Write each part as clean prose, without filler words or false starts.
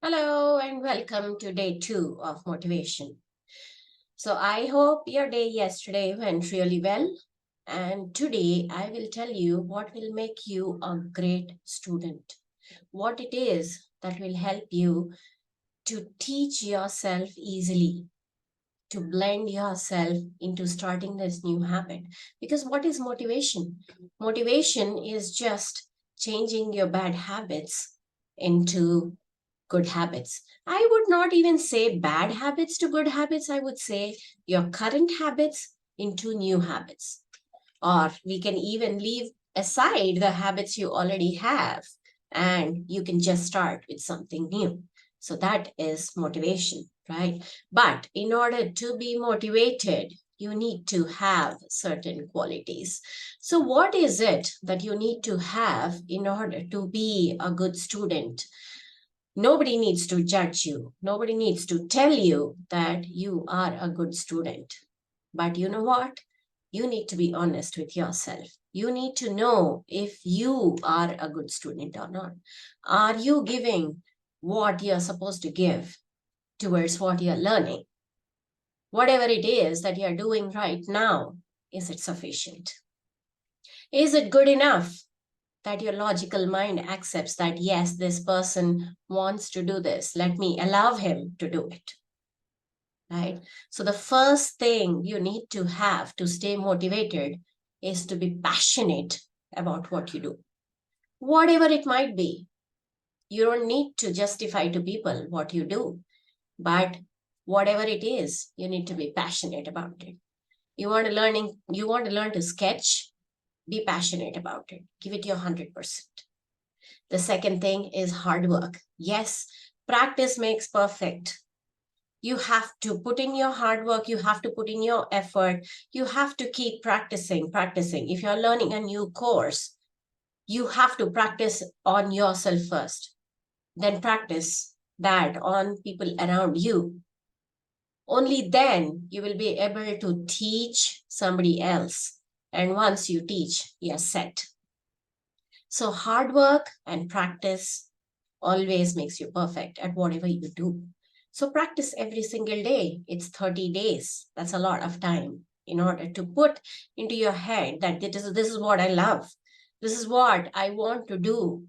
Hello and welcome to day 2 of motivation. So, I hope your day yesterday went really well. And today I will tell you what will make you a great student, what it is that will help you to teach yourself easily, to blend yourself into starting this new habit. Because what is motivation? Motivation is just changing your bad habits into good habits. I would not even say bad habits to good habits. I would say your current habits into new habits. Or we can even leave aside the habits you already have and you can just start with something new. So that is motivation, right? But in order to be motivated, you need to have certain qualities. So, what is it that you need to have in order to be a good student? Nobody needs to judge you. Nobody needs to tell you that you are a good student. But you know what? You need to be honest with yourself. You need to know if you are a good student or not. Are you giving what you're supposed to give towards what you're learning? Whatever it is that you're doing right now, is it sufficient? Is it good enough that your logical mind accepts that, yes, this person wants to do this. Let me allow him to do it. Right? So, the first thing you need to have to stay motivated is to be passionate about what you do, whatever it might be. You don't need to justify to people what you do, but whatever it is, you need to be passionate about it. You want to learn to sketch, be passionate about it. Give it your 100%. The second thing is hard work. Yes, practice makes perfect. You have to put in your hard work, you have to put in your effort, you have to keep practicing. If you're learning a new course, you have to practice on yourself first, then practice that on people around you. Only then you will be able to teach somebody else. And once you teach, you're set. So, hard work and practice always makes you perfect at whatever you do. So, practice every single day. It's 30 days. That's a lot of time in order to put into your head that this is what I love. This is what I want to do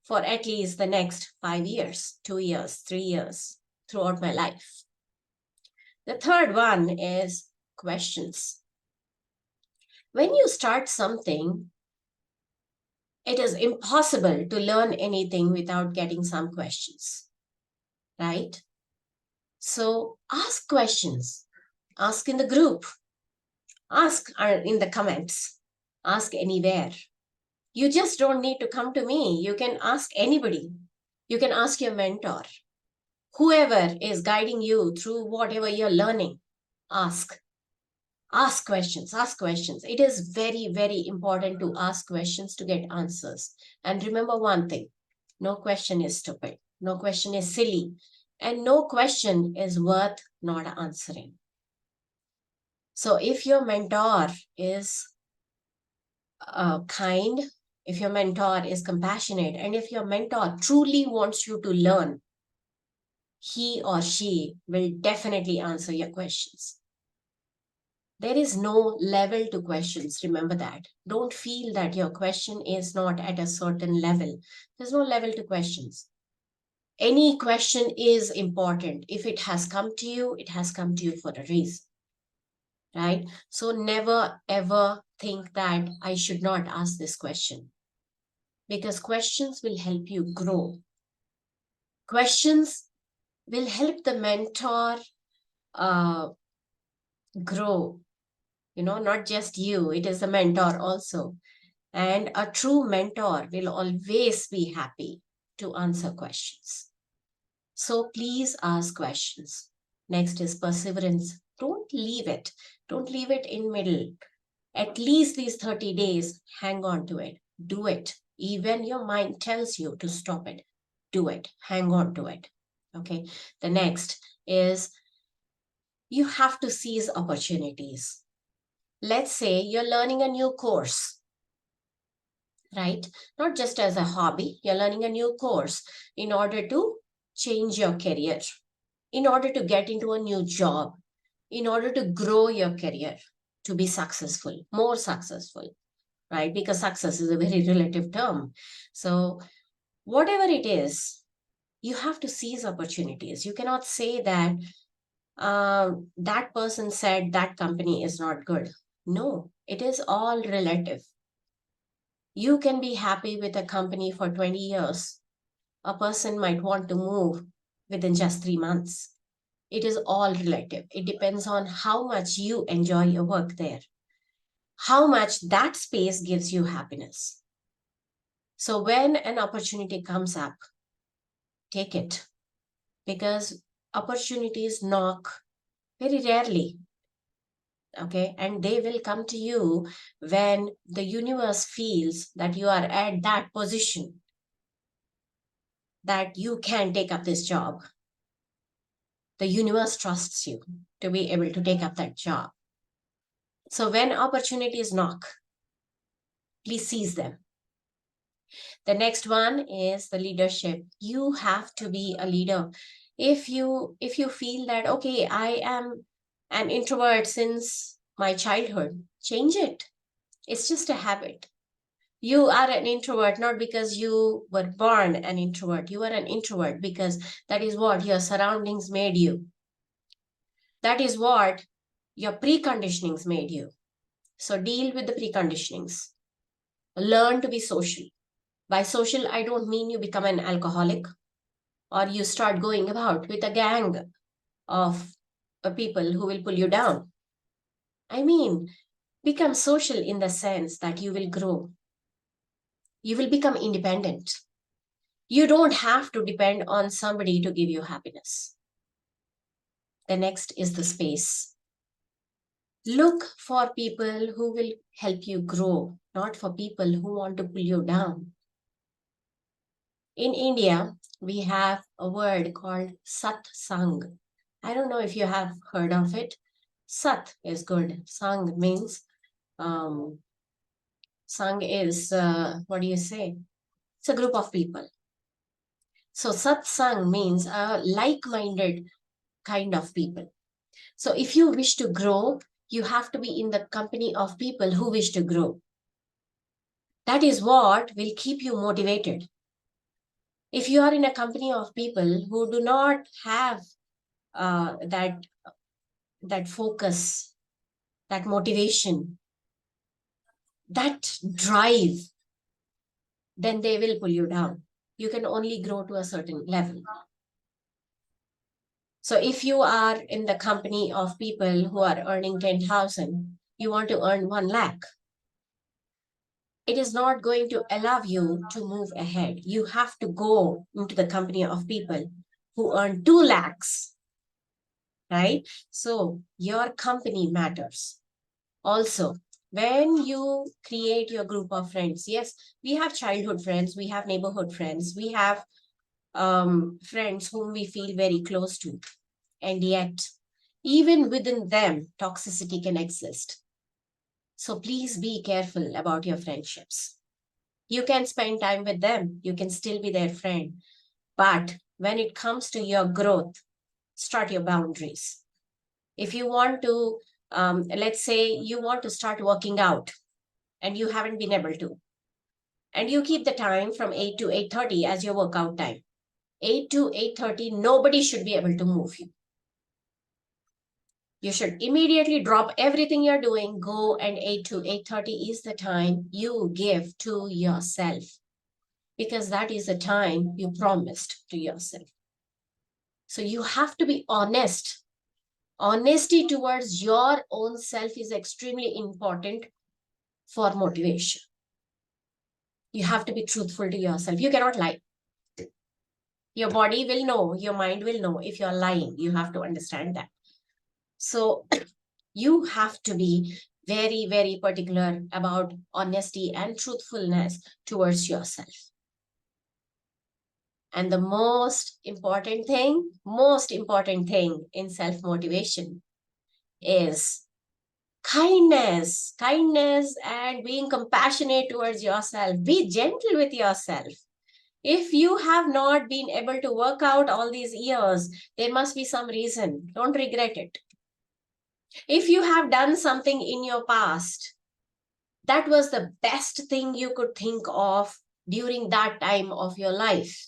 for at least the next 5 years, 2 years, 3 years, throughout my life. The third one is questions. When you start something, it is impossible to learn anything without getting some questions, right? So ask questions, ask in the group, ask in the comments, ask anywhere. You just don't need to come to me. You can ask anybody. You can ask your mentor, whoever is guiding you through whatever you're learning. Ask. Ask questions, ask questions. It is very, very important to ask questions to get answers. And remember one thing, no question is stupid, no question is silly, and no question is worth not answering. So if your mentor is kind, if your mentor is compassionate, and if your mentor truly wants you to learn, he or she will definitely answer your questions. There is no level to questions. Remember that. Don't feel that your question is not at a certain level. There's no level to questions. Any question is important. If it has come to you, it has come to you for a reason, right? So never ever think that I should not ask this question, because questions will help you grow. Questions will help the mentor uh, grow. Not just you, it is the mentor also. And a true mentor will always be happy to answer questions. So please ask questions. Next is perseverance. Don't leave it. Don't leave it in middle. At least these 30 days, hang on to it. Do it. Even your mind tells you to stop it. Do it. Hang on to it. Okay. The next is you have to seize opportunities. Let's say you're learning a new course, right? Not just as a hobby, you're learning a new course in order to change your career, in order to get into a new job, in order to grow your career, to be successful, more successful, right? Because success is a very relative term. So, whatever it is, you have to seize opportunities. You cannot say that that person said that company is not good. No, it is all relative. You can be happy with a company for 20 years. A person might want to move within just 3 months. It is all relative. It depends on how much you enjoy your work there, how much that space gives you happiness. So when an opportunity comes up, take it, because opportunities knock very rarely. Okay, and they will come to you when the universe feels that you are at that position, that you can take up this job. The universe trusts you to be able to take up that job. So when opportunities knock, please seize them. The next one is the leadership. You have to be a leader. If you feel that, okay, I am an introvert since my childhood, change it. It's just a habit. You are an introvert not because you were born an introvert. You are an introvert because that is what your surroundings made you. That is what your preconditionings made you. So deal with the preconditionings. Learn to be social. By social, I don't mean you become an alcoholic or you start going about with a gang of people who will pull you down. I mean, become social in the sense that you will grow. You will become independent. You don't have to depend on somebody to give you happiness. The next is the space. Look for people who will help you grow, not for people who want to pull you down. In India, we have a word called satsang. I don't know if you have heard of it. Sat is good. Sang means, sang is, what do you say? It's a group of people. So satsang means a like-minded kind of people. So if you wish to grow, you have to be in the company of people who wish to grow. That is what will keep you motivated. If you are in a company of people who do not have that focus, that motivation, that drive, then they will pull you down. You can only grow to a certain level. So if you are in the company of people who are earning 10,000, you want to earn 1 lakh. It is not going to allow you to move ahead. You have to go into the company of people who earn 2 lakhs, right? So your company matters. Also, when you create your group of friends, yes, we have childhood friends, we have neighborhood friends, we have friends whom we feel very close to. And yet, even within them, toxicity can exist. So please be careful about your friendships. You can spend time with them, you can still be their friend. But when it comes to your growth, start your boundaries. If you want to, let's say you want to start working out and you haven't been able to, and you keep the time from 8 to 8:30 as your workout time. 8 to 8:30, nobody should be able to move you. You should immediately drop everything you're doing, go, and 8 to 8:30 is the time you give to yourself, because that is the time you promised to yourself. So you have to be honest. Honesty towards your own self is extremely important for motivation. You have to be truthful to yourself. You cannot lie. Your body will know, your mind will know if you're lying. You have to understand that. So you have to be very, very particular about honesty and truthfulness towards yourself. And the most important thing in self-motivation is kindness and being compassionate towards yourself. Be gentle with yourself. If you have not been able to work out all these years, there must be some reason. Don't regret it. If you have done something in your past, that was the best thing you could think of during that time of your life.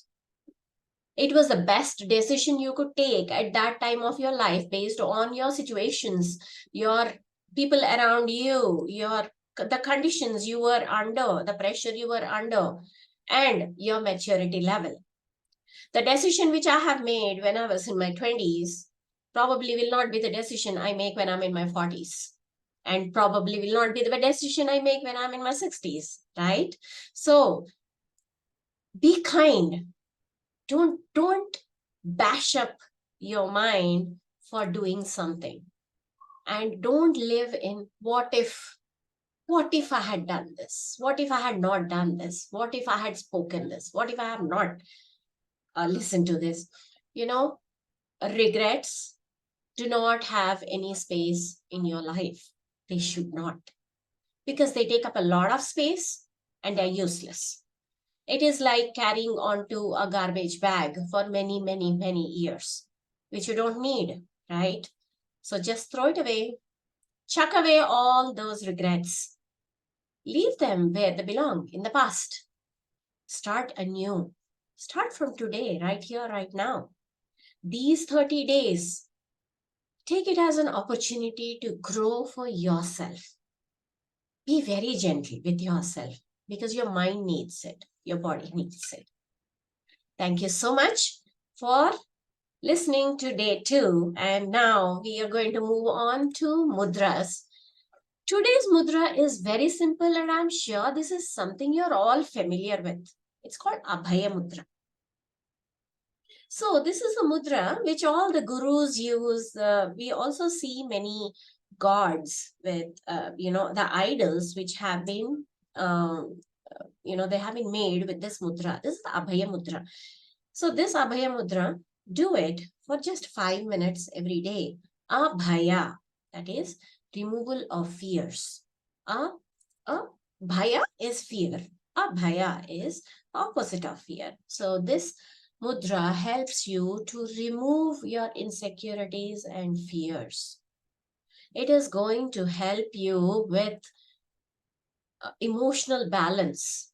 It was the best decision you could take at that time of your life based on your situations, your people around you, your the conditions you were under, the pressure you were under, and your maturity level. The decision which I have made when I was in my 20s probably will not be the decision I make when I'm in my 40s, and probably will not be the decision I make when I'm in my 60s, right? So be kind. Don't bash up your mind for doing something, and don't live in what if I had done this, what if I had not done this, what if I had spoken this, what if I have not listened to this. You know, regrets do not have any space in your life. They should not, because they take up a lot of space and they're useless. It is like carrying onto a garbage bag for many, many, many years, which you don't need, right? So just throw it away, chuck away all those regrets, leave them where they belong in the past. Start anew. Start from today, right here, right now. These 30 days, take it as an opportunity to grow for yourself. Be very gentle with yourself because your mind needs it, your body needs it. Thank you so much for listening to day 2. And now we are going to move on to mudras. Today's mudra is very simple, and I'm sure this is something you're all familiar with. It's called Abhaya Mudra. So this is a mudra which all the gurus use. We also see many gods with, the idols which have been, they have been made with this mudra. This is the Abhaya Mudra. So this Abhaya Mudra, do it for just 5 minutes every day. Abhaya, that is removal of fears. Bhaya is fear. Abhaya is opposite of fear. So this mudra helps you to remove your insecurities and fears. It is going to help you with emotional balance.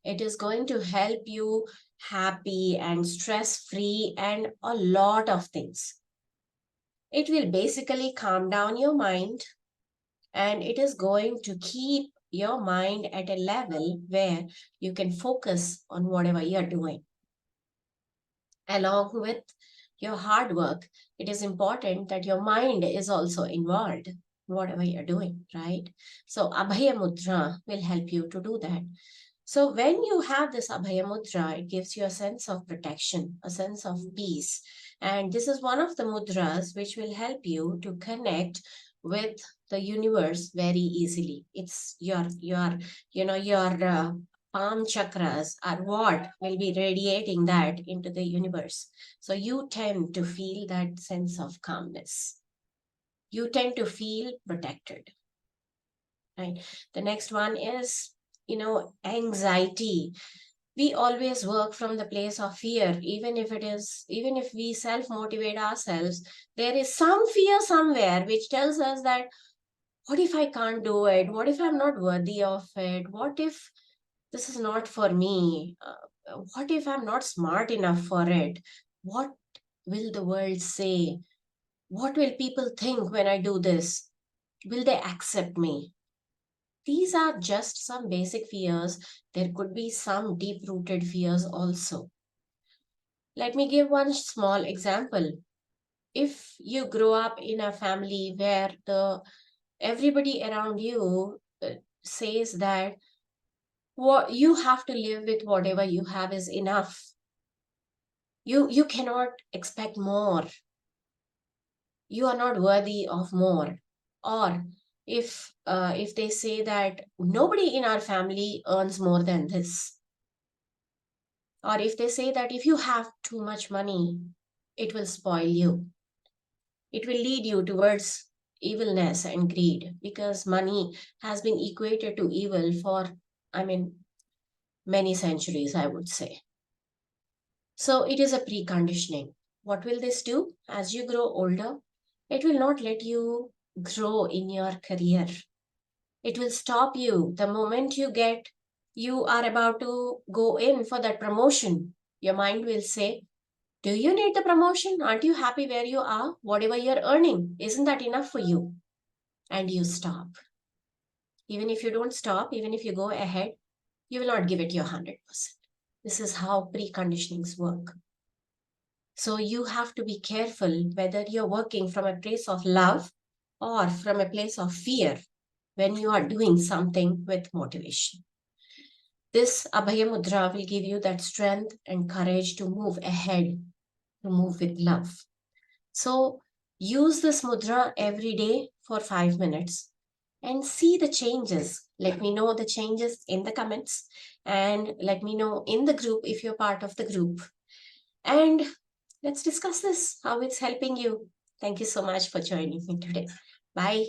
It is going to help you happy and stress free and a lot of things. It will basically calm down your mind, and it is going to keep your mind at a level where you can focus on whatever you're doing. Along with your hard work, it is important that your mind is also involved, whatever you're doing, right? So Abhaya Mudra will help you to do that. So when you have this Abhaya Mudra, it gives you a sense of protection, a sense of peace. And this is one of the mudras which will help you to connect with the universe very easily. It's your palm chakras are what will be radiating that into the universe. So you tend to feel that sense of calmness. You tend to feel protected, right? The next one is, anxiety. We always work from the place of fear. Even if we self-motivate ourselves, there is some fear somewhere which tells us that, what if I can't do it? What if I'm not worthy of it? What if this is not for me? What if I'm not smart enough for it? What will the world say? What will people think when I do this? Will they accept me? These are just some basic fears. There could be some deep rooted fears also. Let me give one small example. If you grow up in a family where everybody around you says that what you have to live with, whatever you have is enough, you cannot expect more, you are not worthy of more. Or if they say that nobody in our family earns more than this, or if they say that if you have too much money, it will spoil you, it will lead you towards evilness and greed, because money has been equated to evil for, I mean, many centuries, I would say. So it is a preconditioning. What will this do? As you grow older, it will not let you grow in your career. It will stop you the moment you are about to go in for that promotion. Your mind will say, do you need the promotion? Aren't you happy where you are? Whatever you're earning, isn't that enough for you? And you stop. Even if you don't stop, even if you go ahead, you will not give it your 100%. This is how preconditionings work. So you have to be careful whether you're working from a place of love or from a place of fear when you are doing something with motivation. This Abhaya Mudra will give you that strength and courage to move ahead, to move with love. So use this mudra every day for 5 minutes and see the changes. Let me know the changes in the comments and let me know in the group if you're part of the group. And let's discuss this, how it's helping you. Thank you so much for joining me today. Bye.